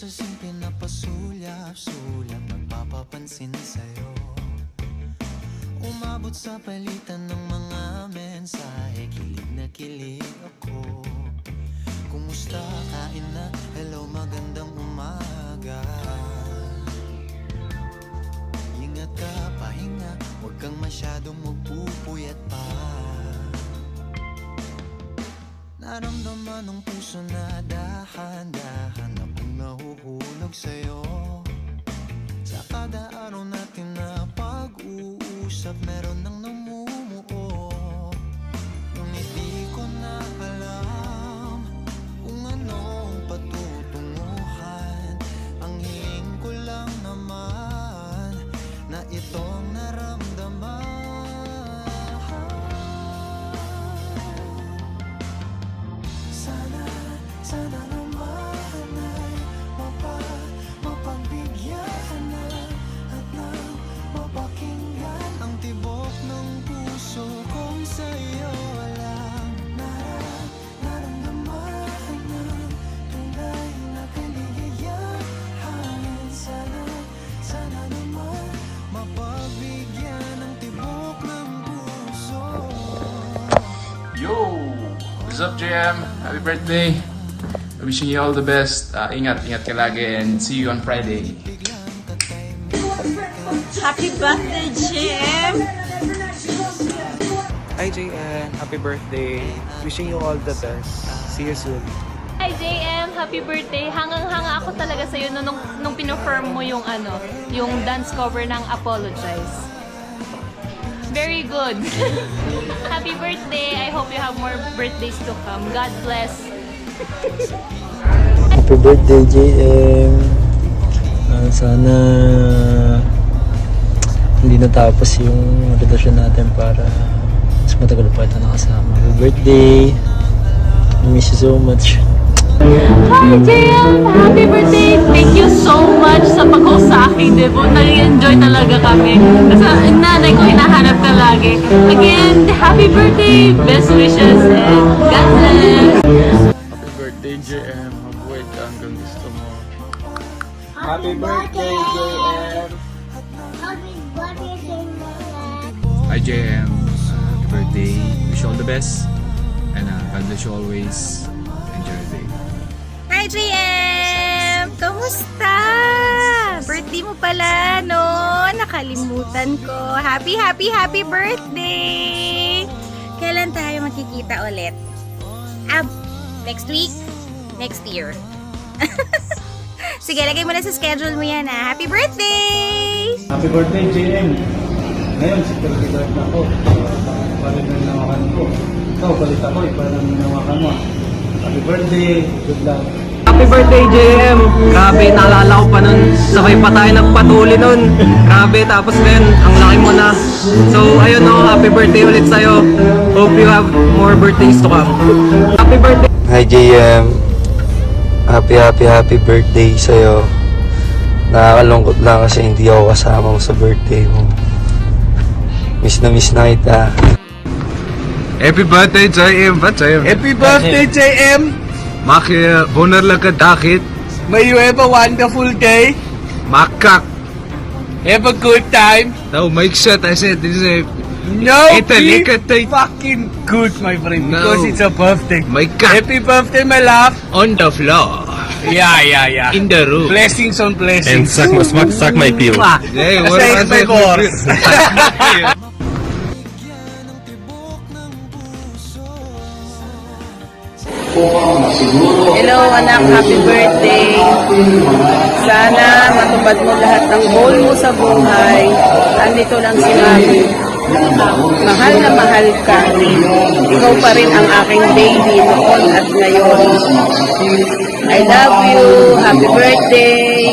sa simple na pasulyap-sulyap, magpapapansin sa'yo. Umabot sa palitan ng mga mensahe, kilig ako. Kumusta, kain na, hello, magandang umaga. Ingat ka, pahinga, huwag kang masyadong magpupuyat pa. Naramdaman ng puso na dahan-dahan akong nahuhulog sa'yo. Sa kada araw natin na pag-uusap, meron nang namumuo. Ngunit di ko na alam kung anong patutunguhan. Ang hiling ko lang naman na itong naramdaman. Sana naman ay mapagbigyan na at nang mapakinggan ang tibok ng puso kong sa'yo walang naramdaman ng tunay na kaligayahan. Sana naman mapagbigyan ng tibok ng puso. Yo! What's up, JM? Happy birthday! Wishing you all the best. Ingat ka lagi and see you on Friday. Happy birthday, Jim! Hi JM, happy birthday. Wishing you all the best. See you soon. Hi JM, happy birthday. Hangang-hanga ako talaga sa'yo nung pinofirm mo yung yung dance cover ng Apologize. Very good. Happy birthday. I hope you have more birthdays to come. God bless. Happy birthday, JM. Sana hindi natapos yung relasyon natin para mas matagal pa ito nakasama. Happy birthday. I miss you so much. Hi JM! Happy birthday! Thank you so much sa pag-host sa akin, Debo. Nag-enjoy talaga kami. Kasi ang nanay ko hinahanap ka lagi. Again, happy birthday! Best wishes and God bless! Happy birthday, JM. Mabuhay ka hanggang gusto mo. Happy birthday JM. Hi, JM. Happy birthday. Wish you all the best. And God bless you always. Enjoy the day. Hi, JM! Kamusta? Birthday mo pala, no? Nakalimutan ko. Happy birthday! Kailan tayo magkikita ulit? Next week? Next year? Sige, lagay mo na sa schedule mo yan, ha? Happy birthday! Happy birthday, JM! Ngayon, si birthday na ako. Palit na ninawakan ko. Ikaw, palit ako. Palit na ninawakan mo. Happy birthday! Good luck! Happy birthday JM! Grabe, naalala ko pa nun. Sabay pa tayo nagpatuli nun. Grabe, tapos ngayon, ang laki mo na. So, ayun no, happy birthday ulit sa'yo. Hope you have more birthdays to come. Happy birthday! Hi, JM. Happy birthday sa'yo. Nakakalungkot lang kasi hindi ako kasama mo sa birthday mo. Miss na kita. Happy birthday, JM. Happy birthday JM! Maki, boner lang ka dakit. May you have a wonderful day. Makak. Have a good time. No, make shot. I said, this is a... No, Italy, be fucking good, my friend. No. Because it's a birthday. My cock Happy birthday, my love. on the floor. Yeah. In the room. Blessings on blessings. suck my peel. Hey, what Say am I my saying? boss. Hello, anak. Happy birthday. Sana matupad mo lahat ng goal mo sa buhay. Andito lang si Mami. Mahal na mahal ka. Ikaw pa rin ang aking baby noon at ngayon. I love you. Happy birthday.